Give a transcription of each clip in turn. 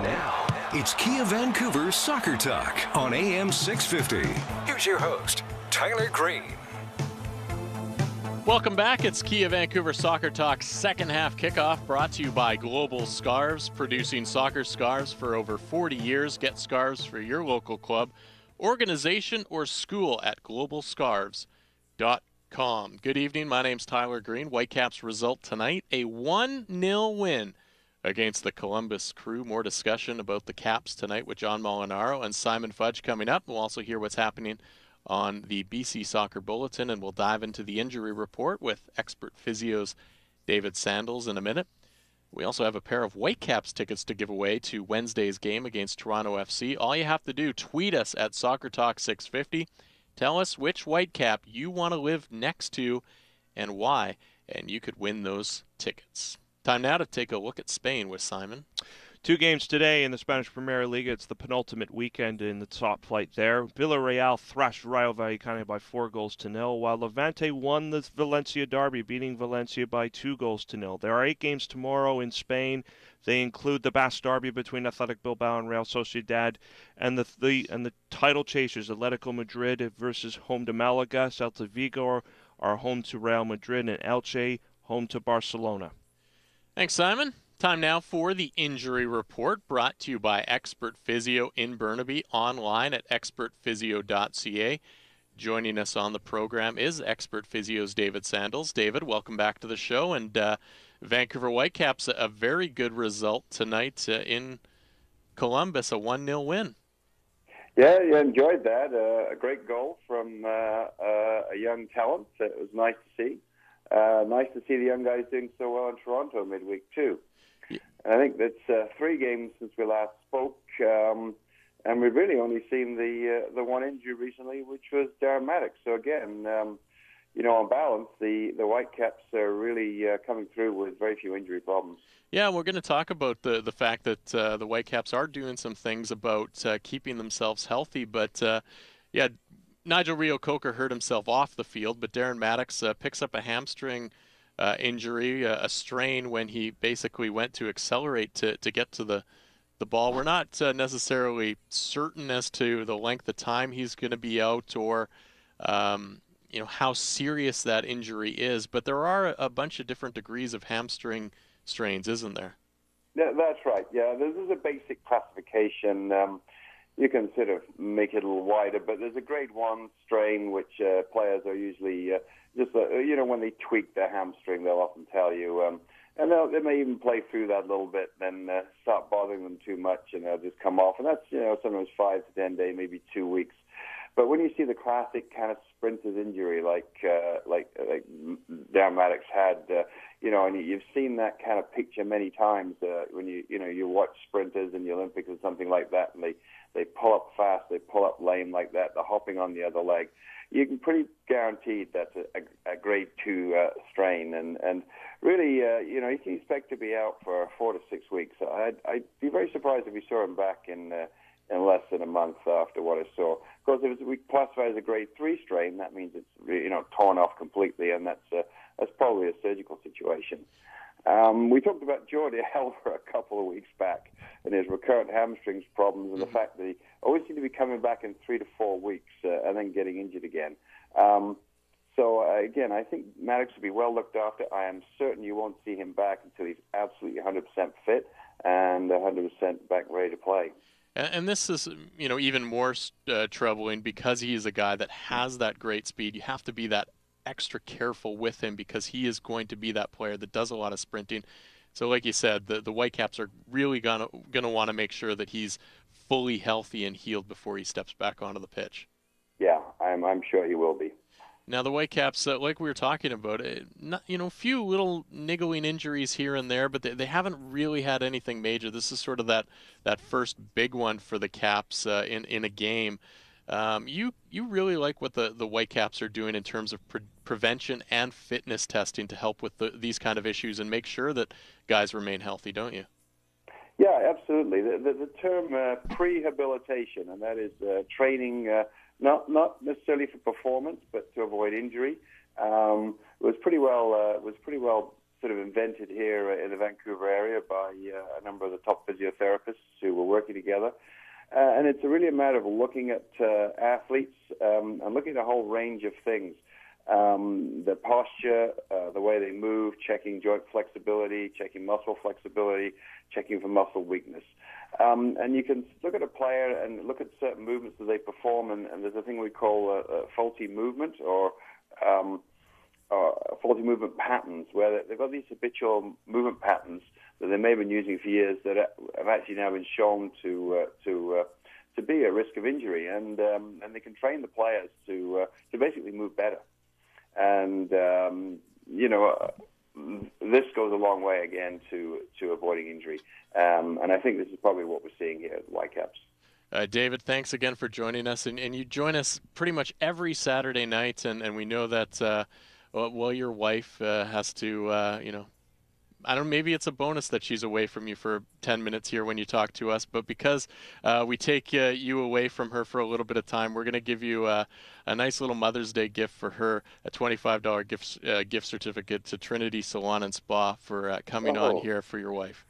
Now, it's Kia Vancouver Soccer Talk on AM 650. Here's your host, Tyler Green. Welcome back. It's Kia Vancouver Soccer Talk second half kickoff, brought to you by Global Scarves, producing soccer scarves for over 40 years. Get scarves for your local club, organization, or school at globalscarves.com. Good evening. My name's Tyler Green. Whitecaps result tonight, a 1-0 win against the Columbus Crew. More discussion about the Caps tonight with John Molinaro and Simon Fudge coming up. We'll also hear what's happening on the BC Soccer Bulletin, and we'll dive into the injury report with expert physios David Sandals in a minute. We also have a pair of Whitecaps tickets to give away to Wednesday's game against Toronto FC. All you have to do, tweet us at SoccerTalk650. Tell us which Whitecap you want to live next to and why, and you could win those tickets. Time now to take a look at Spain with Simon. 2 games today in the Spanish Premier League. It's the penultimate weekend in the top flight there. Villarreal thrashed Rayo Vallecano by 4-0, while Levante won the Valencia derby, beating Valencia by 2-0. There are 8 games tomorrow in Spain. They include the Basque derby between Athletic Bilbao and Real Sociedad, and the title chasers, Atletico Madrid versus home to Malaga. Celta Vigo are home to Real Madrid, and Elche home to Barcelona. Thanks, Simon. Time now for the injury report, brought to you by Expert Physio in Burnaby, online at expertphysio.ca. Joining us on the program is Expert Physio's David Sandals. David, welcome back to the show. And Vancouver Whitecaps, a very good result tonight in Columbus, a 1-0 win. Yeah, you enjoyed that. A great goal from a young talent. It was nice to see. Nice to see the young guys doing so well in Toronto midweek, too. Yeah. I think that's 3 games since we last spoke, and we've really only seen the one injury recently, which was Darren Maddox. So again, on balance, the Whitecaps are really coming through with very few injury problems. Yeah, we're going to talk about the fact that the Whitecaps are doing some things about keeping themselves healthy, but Nigel Reo-Coker hurt himself off the field, but Darren Maddox picks up a hamstring injury, a strain when he basically went to accelerate to get to the ball. We're not necessarily certain as to the length of time he's going to be out or how serious that injury is, but there are a bunch of different degrees of hamstring strains, isn't there? Yeah, that's right. Yeah, this is a basic classification. You can sort of make it a little wider, but there's a grade 1 strain which players are usually when they tweak their hamstring, they'll often tell you, and they may even play through that a little bit, then start bothering them too much, and they'll just come off, and that's sometimes 5 to 10 days, maybe 2 weeks. But when you see the classic kind of sprinter's injury, like Darren Maddox had, and you've seen that kind of picture many times when you watch sprinters in the Olympics or something like that, and they pull up fast, they pull up lame like that, they're hopping on the other leg. You can pretty guarantee that's a grade 2 strain, and really, you can expect to be out for 4 to 6 weeks. I'd be very surprised if we saw him back in less than a month after what I saw. Of course, if we classify as a grade 3 strain, that means it's torn off completely, and that's probably a surgical situation. We talked about Jordi Alba a couple of weeks back and his recurrent hamstrings problems and the fact that he always seemed to be coming back in 3 to 4 weeks and then getting injured again. Again, I think Maddox will be well looked after. I am certain you won't see him back until he's absolutely 100% fit and 100% back ready to play. And this is, even more troubling because he is a guy that has that great speed. You have to be that extra careful with him because he is going to be that player that does a lot of sprinting. So like you said, the Whitecaps are really gonna want to make sure that he's fully healthy and healed before he steps back onto the pitch. Yeah, I'm sure he will be. Now the Whitecaps, like we were talking about, few little niggling injuries here and there, but they haven't really had anything major. This is sort of that first big one for the Caps in a game. You really like what the Whitecaps are doing in terms of prevention and fitness testing to help with these kind of issues and make sure that guys remain healthy, don't you? Yeah, absolutely. The term prehabilitation, and that is training not necessarily for performance, but to avoid injury, was pretty well sort of invented here in the Vancouver area by a number of the top physiotherapists who working together. And it's really a matter of looking at athletes and looking at a whole range of things. The posture, the way they move, checking joint flexibility, checking muscle flexibility, checking for muscle weakness. And you can look at a player and look at certain movements that they perform, and there's a thing we call a faulty movement or faulty movement patterns, where they've got these habitual movement patterns that they may have been using for years that have actually now been shown to be a risk of injury, and they can train the players to basically move better. And this goes a long way again to avoiding injury. And I think this is probably what we're seeing here at the Whitecaps. David, thanks again for joining us. And you join us pretty much every Saturday night, and we know that your wife has to, I don't know, maybe it's a bonus that she's away from you for 10 minutes here when you talk to us, but because we take you away from her for a little bit of time, we're going to give you a nice little Mother's Day gift for her, a $25 gift certificate to Trinity Salon and Spa for coming on here for your wife.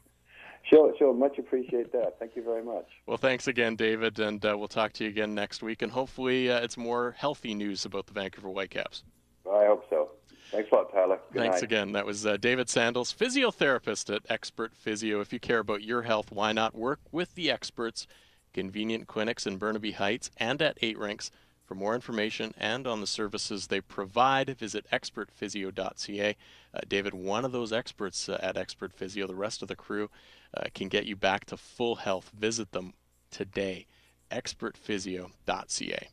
Sure. Much appreciate that. Thank you very much. Well, thanks again, David, and we'll talk to you again next week, and hopefully it's more healthy news about the Vancouver Whitecaps. I hope so. Thanks a lot, Tyler. Thanks again. That was David Sandals, physiotherapist at Expert Physio. If you care about your health, why not work with the experts? Convenient clinics in Burnaby Heights and at 8 Rinks. For more information and on the services they provide, visit expertphysio.ca. David, one of those experts at Expert Physio, the rest of the crew can get you back to full health. Visit them today, expertphysio.ca.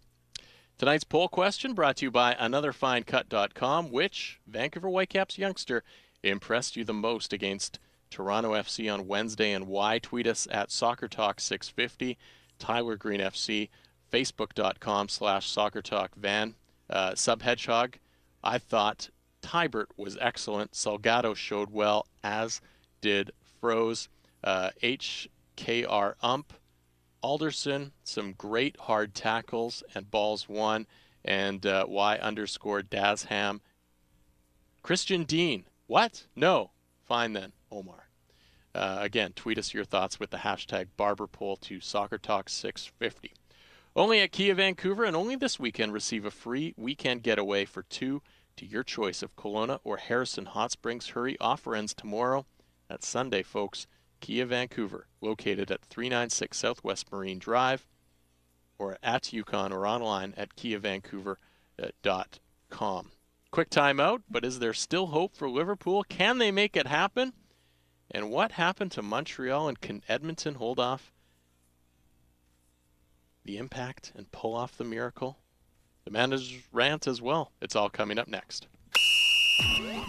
Tonight's poll question brought to you by anotherfinecut.com. Which Vancouver Whitecaps youngster impressed you the most against Toronto FC on Wednesday, and why? Tweet us at SoccerTalk650, Tyler Green FC, Facebook.com/SoccerTalkVan. Sub-Hedgehog, I thought Tybert was excellent. Salgado showed well, as did Froze. HKR Ump, Alderson, some great hard tackles and balls won, and Y_Dazham. Christian Dean, what? No. Fine then, Omar. Again, tweet us your thoughts with the hashtag BarberPoll to SoccerTalk650. Only at Kia Vancouver, and only this weekend, receive a free weekend getaway for 2 to your choice of Kelowna or Harrison Hot Springs. Hurry, offer ends tomorrow. That's Sunday, folks. Kia Vancouver, located at 396 Southwest Marine Drive, or at Yukon, or online at kiavancouver.com. Quick timeout, but is there still hope for Liverpool? Can they make it happen? And what happened to Montreal, and can Edmonton hold off the Impact and pull off the miracle? The manager's rant as well. It's all coming up next.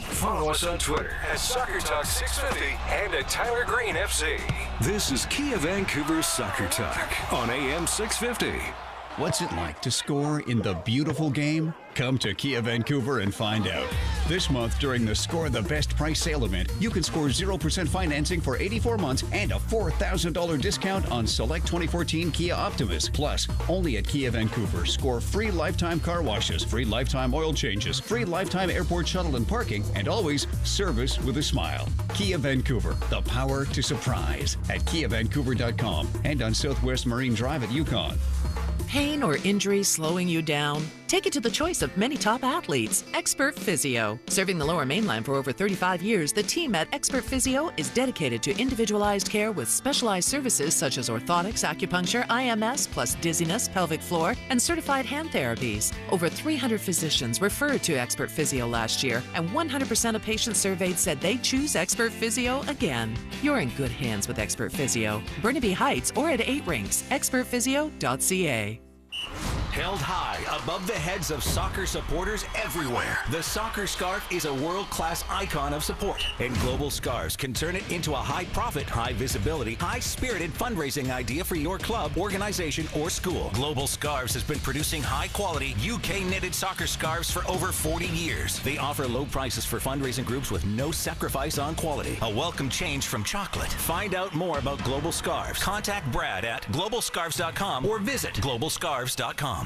Follow us on Twitter at SoccerTalk650 and at Tyler Green FC. This is Kia Vancouver Soccer Talk on AM 650. What's it like to score in the beautiful game? Come to Kia Vancouver and find out. This month during the Score the Best Price sale event, you can score 0% financing for 84 months and a $4,000 discount on select 2014 Kia Optimus. Plus, only at Kia Vancouver, score free lifetime car washes, free lifetime oil changes, free lifetime airport shuttle and parking, and always service with a smile. Kia Vancouver, the power to surprise at KiaVancouver.com and on Southwest Marine Drive at Yukon. Pain or injury slowing you down? Take it to the choice of many top athletes, Expert Physio. Serving the Lower Mainland for over 35 years, the team at Expert Physio is dedicated to individualized care with specialized services such as orthotics, acupuncture, IMS, plus dizziness, pelvic floor, and certified hand therapies. Over 300 physicians referred to Expert Physio last year, and 100% of patients surveyed said they'd choose Expert Physio again. You're in good hands with Expert Physio. Burnaby Heights or at 8 Rinks, expertphysio.ca. Held high above the heads of soccer supporters everywhere, the soccer scarf is a world-class icon of support, and Global Scarves can turn it into a high-profit, high-visibility, high-spirited fundraising idea for your club, organization, or school. Global Scarves has been producing high-quality, UK-knitted soccer scarves for over 40 years. They offer low prices for fundraising groups with no sacrifice on quality. A welcome change from chocolate. Find out more about Global Scarves. Contact Brad at globalscarves.com or visit globalscarves.com.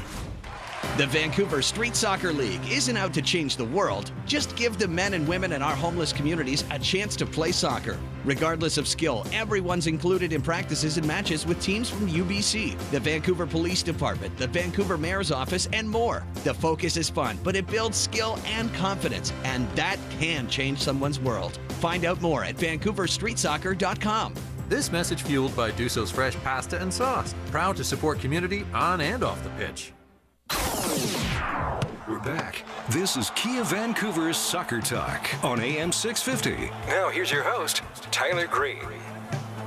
The Vancouver Street Soccer League isn't out to change the world. Just give the men and women in our homeless communities a chance to play soccer. Regardless of skill, everyone's included in practices and matches with teams from UBC, the Vancouver Police Department, the Vancouver Mayor's Office, and more. The focus is fun, but it builds skill and confidence, and that can change someone's world. Find out more at vancouverstreetsoccer.com. This message fueled by Duso's fresh pasta and sauce. Proud to support community on and off the pitch. We're back. This is Kia Vancouver's Soccer Talk on AM 650. Now here's your host, Tyler Green.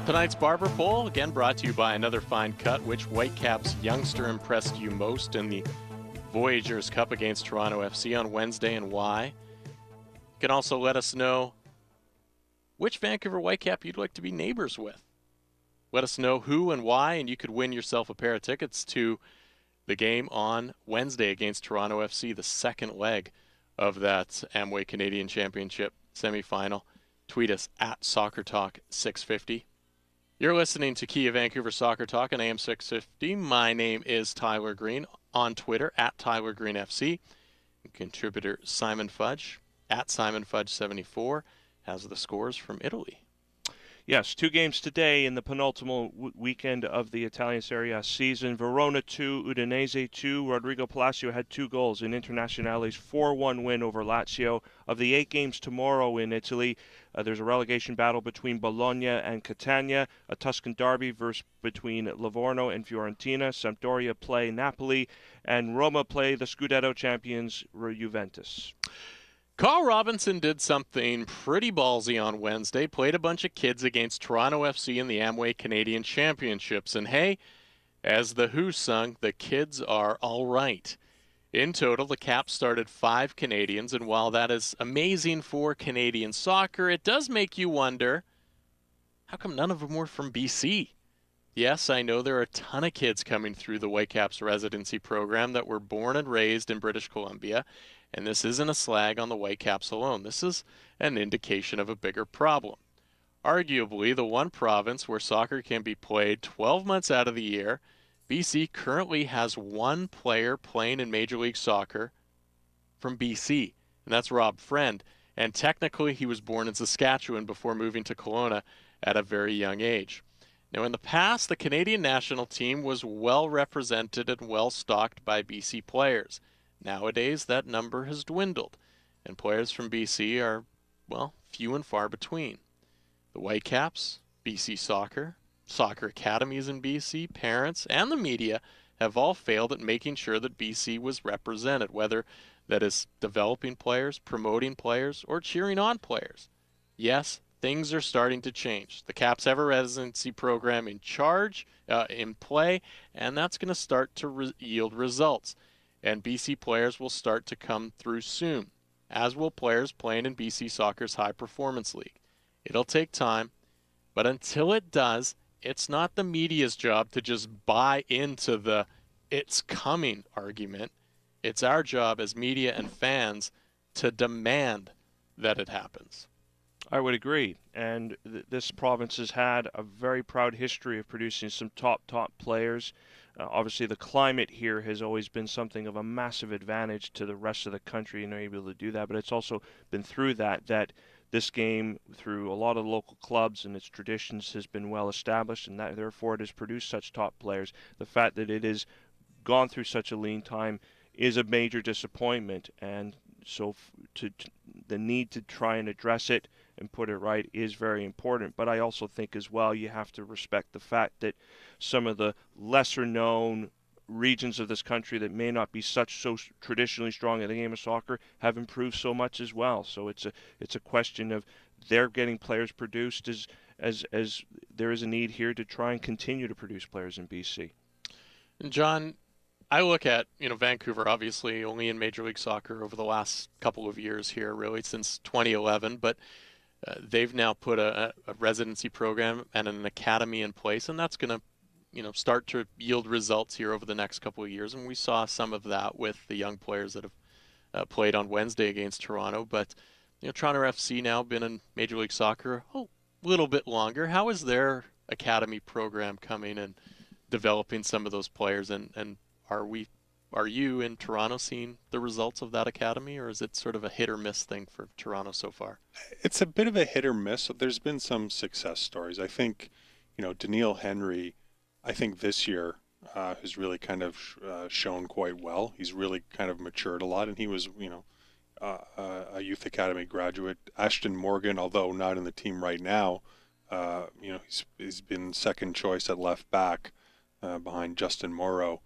Tonight's Barber Poll, again brought to you by Another Fine Cut. Which Whitecaps youngster impressed you most in the Voyageurs Cup against Toronto FC on Wednesday, and why? You can also let us know which Vancouver Whitecap you'd like to be neighbors with. Let us know who and why, and you could win yourself a pair of tickets to the game on Wednesday against Toronto FC, the second leg of that Amway Canadian Championship semifinal. Tweet us at SoccerTalk650. You're listening to Kia Vancouver Soccer Talk on AM 650. My name is Tyler Green, on Twitter at TylerGreenFC. Contributor Simon Fudge at SimonFudge74 has the scores from Italy. Yes, 2 games today in the penultimate weekend of the Italian Serie A season. Verona 2, Udinese 2. Rodrigo Palacio had 2 goals in Internazionale's 4-1 win over Lazio. Of the 8 games tomorrow in Italy, there's a relegation battle between Bologna and Catania, a Tuscan derby between Livorno and Fiorentina. Sampdoria play Napoli, and Roma play the Scudetto champions Juventus. Carl Robinson did something pretty ballsy on Wednesday, played a bunch of kids against Toronto FC in the Amway Canadian Championships. And hey, as the Who sung, the kids are all right. In total, the Caps started 5 Canadians, and while that is amazing for Canadian soccer, it does make you wonder, how come none of them were from BC? Yes, I know there are a ton of kids coming through the Whitecaps residency program that were born and raised in British Columbia, and this isn't a slag on the Whitecaps alone. This is an indication of a bigger problem. Arguably, the one province where soccer can be played 12 months out of the year, BC currently has 1 player playing in Major League Soccer from BC, and that's Rob Friend. And technically, he was born in Saskatchewan before moving to Kelowna at a very young age. Now, in the past, the Canadian national team was well represented and well stocked by BC players. Nowadays, that number has dwindled, and players from BC are, well, few and far between. The Whitecaps, BC Soccer, soccer academies in BC, parents, and the media have all failed at making sure that BC was represented, whether that is developing players, promoting players, or cheering on players. Yes, things are starting to change. The Caps have a residency program in play, and that's going to start to yield results. And BC players will start to come through soon, as will players playing in BC Soccer's High Performance League. It'll take time, but until it does, it's not the media's job to just buy into the "it's coming" argument. It's our job as media and fans to demand that it happens. I would agree, and this province has had a very proud history of producing some top players. Obviously, the climate here has always been something of a massive advantage to the rest of the country, and they're able to do that. But it's also been through that this game, through a lot of local clubs and its traditions, has been well established, and that therefore it has produced such top players. The fact that it has gone through such a lean time is a major disappointment, and so the need to try and address it and put it right is very important. But I also think as well you have to respect the fact that some of the lesser known regions of this country that may not be so traditionally strong in the game of soccer have improved so much as well. So it's a question of they're getting players produced as there is a need here to try and continue to produce players in BC. And John, I look at, Vancouver obviously only in Major League Soccer over the last couple of years here, really since 2011, but they've now put a residency program and an academy in place, and that's going to start to yield results here over the next couple of years. And we saw some of that with the young players that have played on Wednesday against Toronto. But Toronto FC now been in Major League Soccer a little bit longer. How is their academy program coming and developing some of those players? And are we Are you in Toronto seeing the results of that academy, or is it sort of a hit or miss thing for Toronto so far? It's a bit of a hit or miss. There's been some success stories. I think, Daniil Henry, I think this year has really kind of shown quite well. He's really kind of matured a lot, and he was, a youth academy graduate. Ashton Morgan, although not in the team right now, he's been second choice at left back behind Justin Morrow.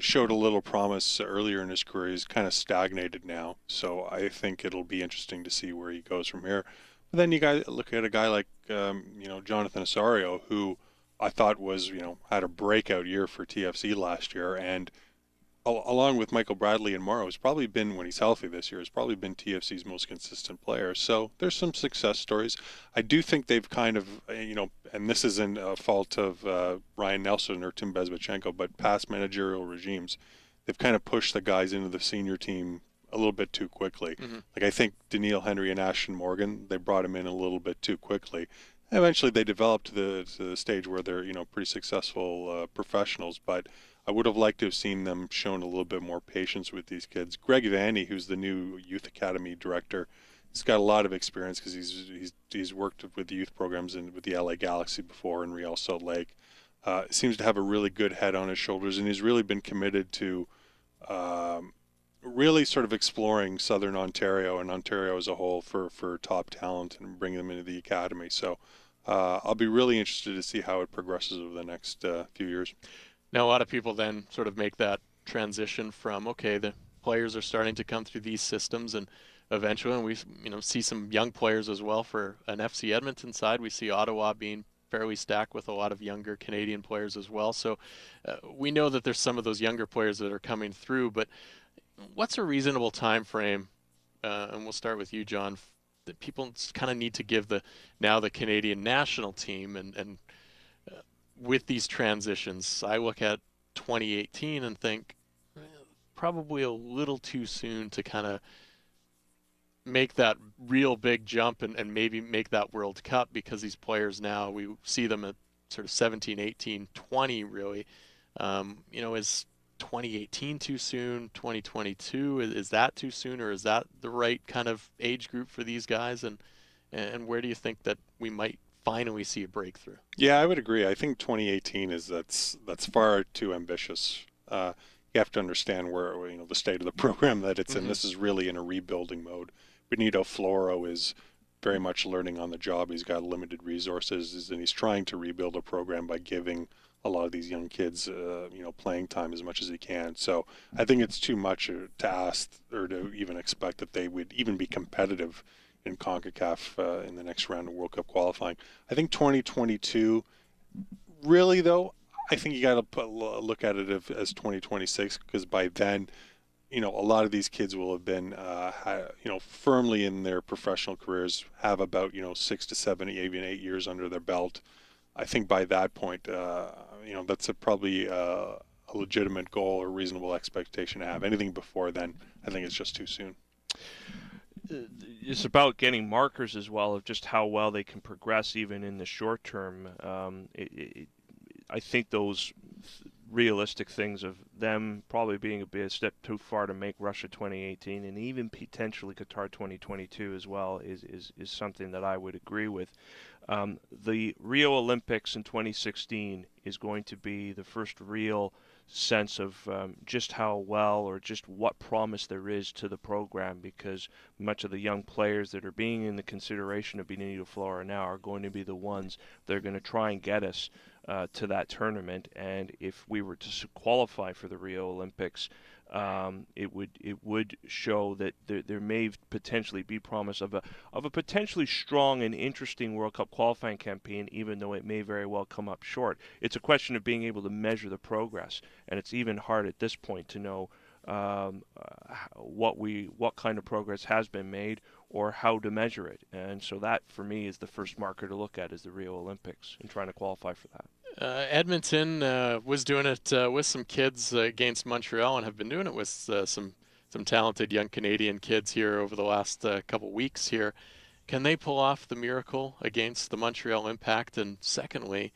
Showed a little promise earlier in his career. He's kind of stagnated now, so I think it'll be interesting to see where he goes from here. But then you guys look at a guy like Jonathan Osorio, who I thought was had a breakout year for TFC last year, and along with Michael Bradley and Morrow, has probably been, when he's healthy this year, has probably been TFC's most consistent player. So there's some success stories. I do think they've kind of, and this isn't a fault of Ryan Nelson or Tim Bezbachenko, but past managerial regimes, they've kind of pushed the guys into the senior team a little bit too quickly. Mm-hmm. Like I think Daniil Henry and Ashton Morgan, they brought him in a little bit too quickly. Eventually they developed to the stage where they're, pretty successful professionals, but I would have liked to have seen them shown a little bit more patience with these kids. Greg Vanny, who's the new youth academy director, he's got a lot of experience because he's worked with the youth programs and with the LA Galaxy before and Real Salt Lake. Seems to have a really good head on his shoulders, and he's really been committed to really sort of exploring Southern Ontario and Ontario as a whole for top talent and bringing them into the academy. So I'll be really interested to see how it progresses over the next few years. Now, a lot of people then sort of make that transition from, okay, the players are starting to come through these systems, and eventually, and we see some young players as well for an FC Edmonton side. We see Ottawa being fairly stacked with a lot of younger Canadian players as well. So we know that there's some of those younger players that are coming through, but what's a reasonable time frame, and we'll start with you, John, that people kind of need to give the Canadian national team and with these transitions? I look at 2018 and think probably a little too soon to kind of make that real big jump and maybe make that World Cup, because these players now, we see them at sort of 17, 18, 20 really. Is 2018 too soon? 2022, is that too soon, or is that the right kind of age group for these guys? And where do you think that we might finally see a breakthrough? Yeah, I would agree. I think 2018 that's far too ambitious. You have to understand where the state of the program that it's in. This is really in a rebuilding mode. Benito Floro is very much learning on the job. He's got limited resources, and he's trying to rebuild a program by giving a lot of these young kids, playing time as much as he can. So I think it's too much to ask or to even expect that they would even be competitive in CONCACAF in the next round of World Cup qualifying. I think 2022, really though, I think you got to look at it as 2026, because by then, a lot of these kids will have been, firmly in their professional careers, have about 6 to 7, even 8 years under their belt. I think by that point, that's probably a legitimate goal or reasonable expectation to have. Anything before then, I think it's just too soon. It's about getting markers as well of just how well they can progress even in the short term. I think those realistic things of them probably being a step too far to make Russia 2018 and even potentially Qatar 2022 as well is something that I would agree with. The Rio Olympics in 2016 is going to be the first real sense of just how well or just what promise there is to the program, because much of the young players that are being in the consideration of Benito Floro now are going to be the ones that are going to try and get us to that tournament. And if we were to qualify for the Rio Olympics, it would show that there may potentially be promise of a potentially strong and interesting World Cup qualifying campaign, even though it may very well come up short. It's a question of being able to measure the progress, and it's even hard at this point to know what kind of progress has been made or how to measure it. And so that, for me, is the first marker to look at, is the Rio Olympics and trying to qualify for that. Edmonton was doing it with some kids against Montreal, and have been doing it with some talented young Canadian kids here over the last couple weeks here. Can they pull off the miracle against the Montreal Impact? And secondly,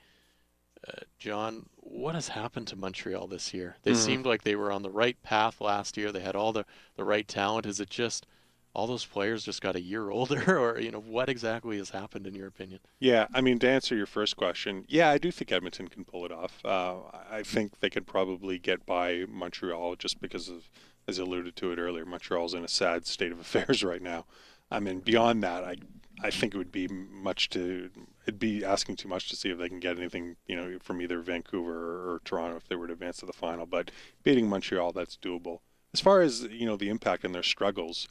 John, what has happened to Montreal this year? They seemed like they were on the right path last year. They had all the right talent. Is it just all those players just got a year older, or what exactly has happened in your opinion? Yeah, I mean, to answer your first question, yeah, I do think Edmonton can pull it off. I think they could probably get by Montreal just because of, as I alluded to it earlier, Montreal's in a sad state of affairs right now. I mean, beyond that, I think it would be it'd be asking too much to see if they can get anything, from either Vancouver or Toronto if they were to advance to the final. But beating Montreal, that's doable. As far as, the impact and their struggles,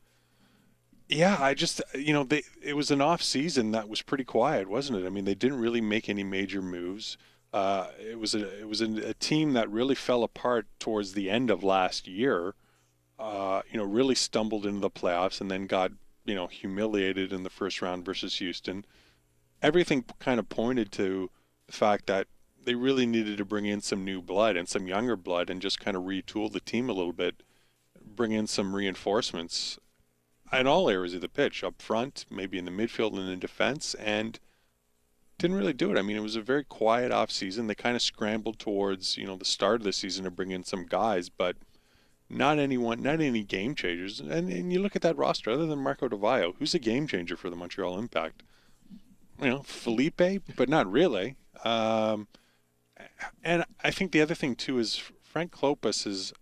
yeah, it was an off season that was pretty quiet, wasn't it? I mean, they didn't really make any major moves. It was a team that really fell apart towards the end of last year. Really stumbled into the playoffs and then got, humiliated in the first round versus Houston. Everything kind of pointed to the fact that they really needed to bring in some new blood and some younger blood and just kind of retool the team a little bit, bring in some reinforcements in all areas of the pitch, up front, maybe in the midfield and in defense, and didn't really do it. I mean, it was a very quiet off season. They kind of scrambled towards, the start of the season to bring in some guys, but not any game changers. And you look at that roster, other than Marco Di Vaio, who's a game changer for the Montreal Impact? Felipe, but not really. And I think the other thing too is Frank Klopas is,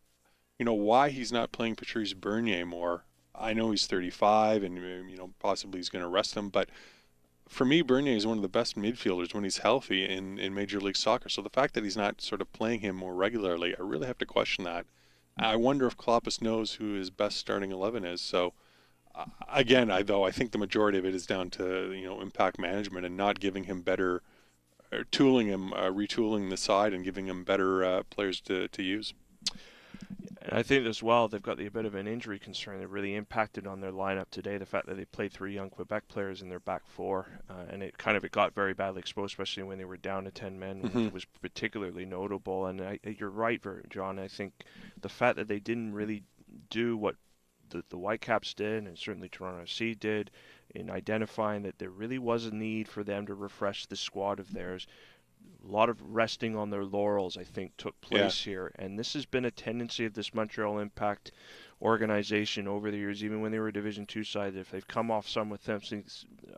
why he's not playing Patrice Bernier more. I know he's 35 and, possibly he's going to rest him. But for me, Bernier is one of the best midfielders when he's healthy in Major League Soccer. So the fact that he's not sort of playing him more regularly, I really have to question that. I wonder if Klopas knows who his best starting 11 is. So, again, I think the majority of it is down to, impact management and not giving him better, retooling the side and giving him better players to use. And I think as well, they've got a bit of an injury concern that really impacted on their lineup today. The fact that they played 3 young Quebec players in their back four, and it got very badly exposed, especially when they were down to 10 men, which was particularly notable. And you're right, John. I think the fact that they didn't really do what the Whitecaps did, and certainly Toronto FC did, in identifying that there really was a need for them to refresh the squad of theirs. A lot of resting on their laurels, I think, took place here. And this has been a tendency of this Montreal Impact organization over the years, even when they were a Division II side. If they've come off some with of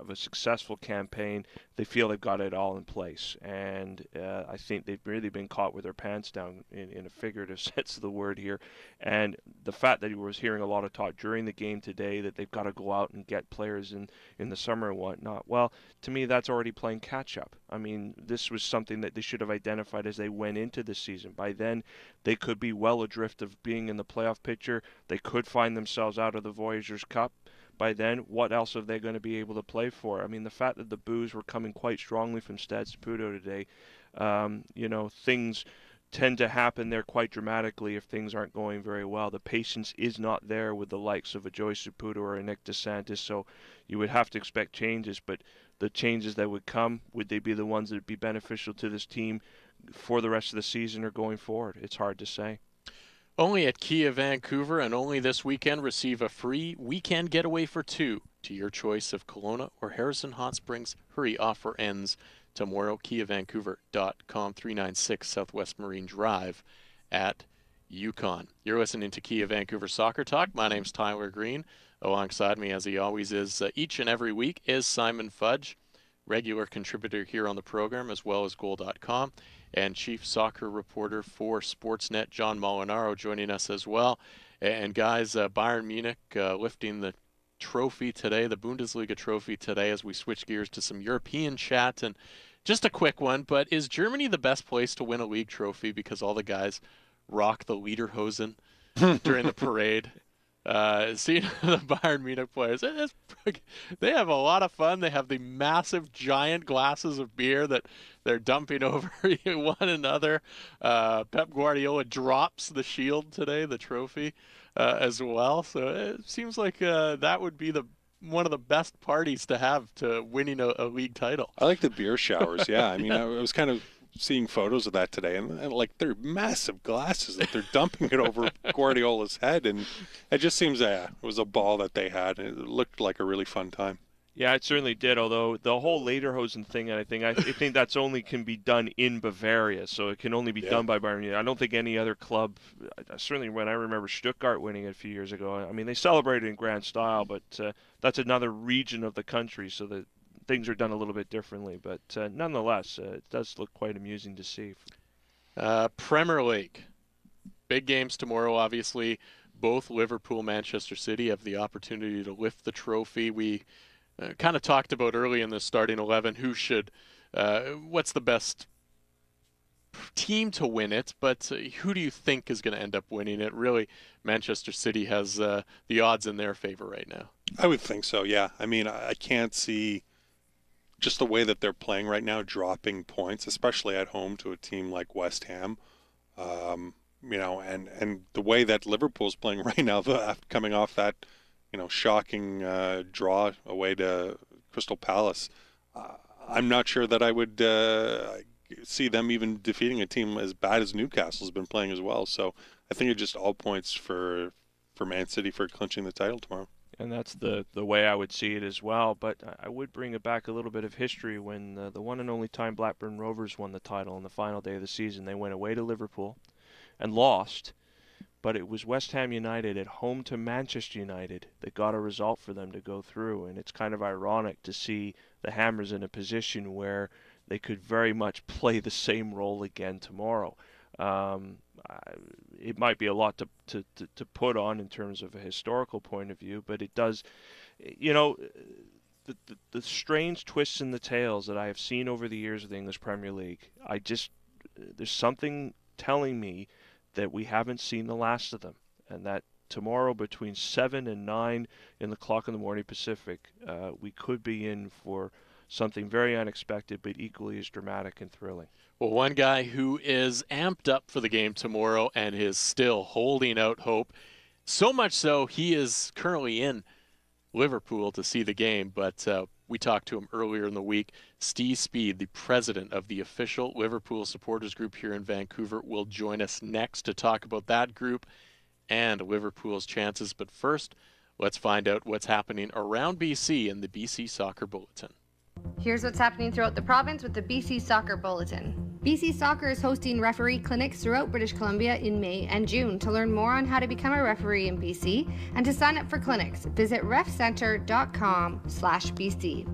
a successful campaign, they feel they've got it all in place. And I think they've really been caught with their pants down in a figurative sense of the word here. And the fact that he was hearing a lot of talk during the game today that they've got to go out and get players in the summer and whatnot, well, to me, that's already playing catch-up. I mean, this was something that they should have identified as they went into the season. By then, they could be well adrift of being in the playoff picture. They could find themselves out of the Voyageurs Cup. By then, what else are they going to be able to play for? I mean, the fact that the boos were coming quite strongly from Stade Saputo today, things tend to happen there quite dramatically if things aren't going very well. The patience is not there with the likes of a Joey Saputo or a Nick DeSantis, so you would have to expect changes, but the changes that would come, would they be the ones that would be beneficial to this team for the rest of the season or going forward? It's hard to say. Only at Kia Vancouver, and only this weekend, receive a free weekend getaway for 2 to your choice of Kelowna or Harrison Hot Springs. Hurry, offer ends tomorrow. KiaVancouver.com, 396 Southwest Marine Drive at Yukon. You're listening to Kia Vancouver Soccer Talk. My name's Tyler Green. Alongside me, as he always is each and every week, is Simon Fudge, regular contributor here on the program, as well as Goal.com, and chief soccer reporter for Sportsnet, John Molinaro, joining us as well. And guys, Bayern Munich lifting the trophy today, the Bundesliga trophy today, as we switch gears to some European chat. And just a quick one, but is Germany the best place to win a league trophy because all the guys rock the lederhosen during the parade? Seeing the Bayern Munich players, they have a lot of fun. They have the massive, giant glasses of beer that they're dumping over one another. Pep Guardiola drops the shield today, the trophy, as well. So it seems like that would be one of the best parties to have to winning a league title. I like the beer showers. Yeah, I mean, I was kind of seeing photos of that today, and like they're massive glasses that they're dumping it over Guardiola's head, and it just seems it was a ball that they had. It looked like a really fun time. Yeah, it certainly did. Although the whole Lederhosen thing, I think that's only can be done in Bavaria, so it can only be done by Bayern Munich. I don't think any other club. Certainly, when I remember Stuttgart winning it a few years ago, I mean they celebrated in grand style, but that's another region of the country, so that things are done a little bit differently. But nonetheless, it does look quite amusing to see. Premier League, big games tomorrow. Obviously, both Liverpool, Manchester City have the opportunity to lift the trophy. We kind of talked about early in the starting 11 who should, what's the best team to win it, but who do you think is going to end up winning it? Really, Manchester City has the odds in their favor right now. I would think so, yeah. I mean, I can't see just the way that they're playing right now, dropping points, especially at home to a team like West Ham. You know, and the way that Liverpool's playing right now, coming off that, you know, shocking draw away to Crystal Palace, I'm not sure that I would see them even defeating a team as bad as Newcastle's been playing as well. So I think it's just all points for Man City for clinching the title tomorrow. And that's the way I would see it as well. But I would bring it back a little bit of history when the one and only time Blackburn Rovers won the title on the final day of the season. They went away to Liverpool and lost, but it was West Ham United at home to Manchester United that got a result for them to go through. And it's kind of ironic to see the Hammers in a position where they could very much play the same role again tomorrow. It might be a lot to put on in terms of a historical point of view, but it does, you know, the strange twists in the tales that I have seen over the years of the English Premier League, there's something telling me that we haven't seen the last of them, and that tomorrow between 7 and 9 in the clock in the morning Pacific, we could be in for something very unexpected but equally as dramatic and thrilling. Well, one guy who is amped up for the game tomorrow and is still holding out hope, so much so he is currently in Liverpool to see the game, but we talked to him earlier in the week. Steve Speed, the president of the official Liverpool supporters group here in Vancouver, will join us next to talk about that group and Liverpool's chances. But first, let's find out what's happening around BC in the BC Soccer Bulletin. Here's what's happening throughout the province with the BC Soccer Bulletin. BC Soccer is hosting referee clinics throughout British Columbia in May and June. To learn more on how to become a referee in BC and to sign up for clinics, visit refcenter.com/BC.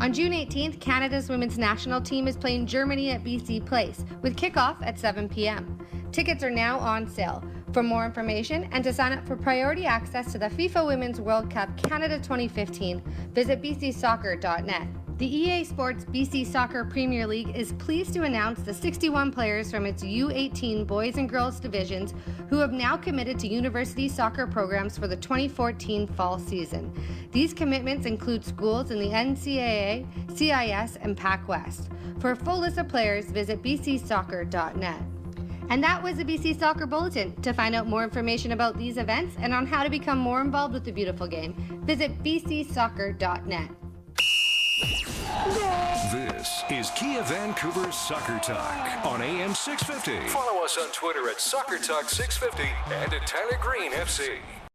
On June 18th, Canada's women's national team is playing Germany at BC Place with kickoff at 7 p.m. Tickets are now on sale. For more information and to sign up for priority access to the FIFA Women's World Cup Canada 2015, visit bcsoccer.net. The EA Sports BC Soccer Premier League is pleased to announce the 61 players from its U18 boys and girls divisions who have now committed to university soccer programs for the 2014 fall season. These commitments include schools in the NCAA, CIS, and Pac West. For a full list of players, visit bcsoccer.net. And that was the BC Soccer Bulletin. To find out more information about these events and on how to become more involved with the beautiful game, visit bcsoccer.net. This is Kia Vancouver Soccer Talk on AM 650. Follow us on Twitter at Soccer Talk 650 and at Tyler Green FC.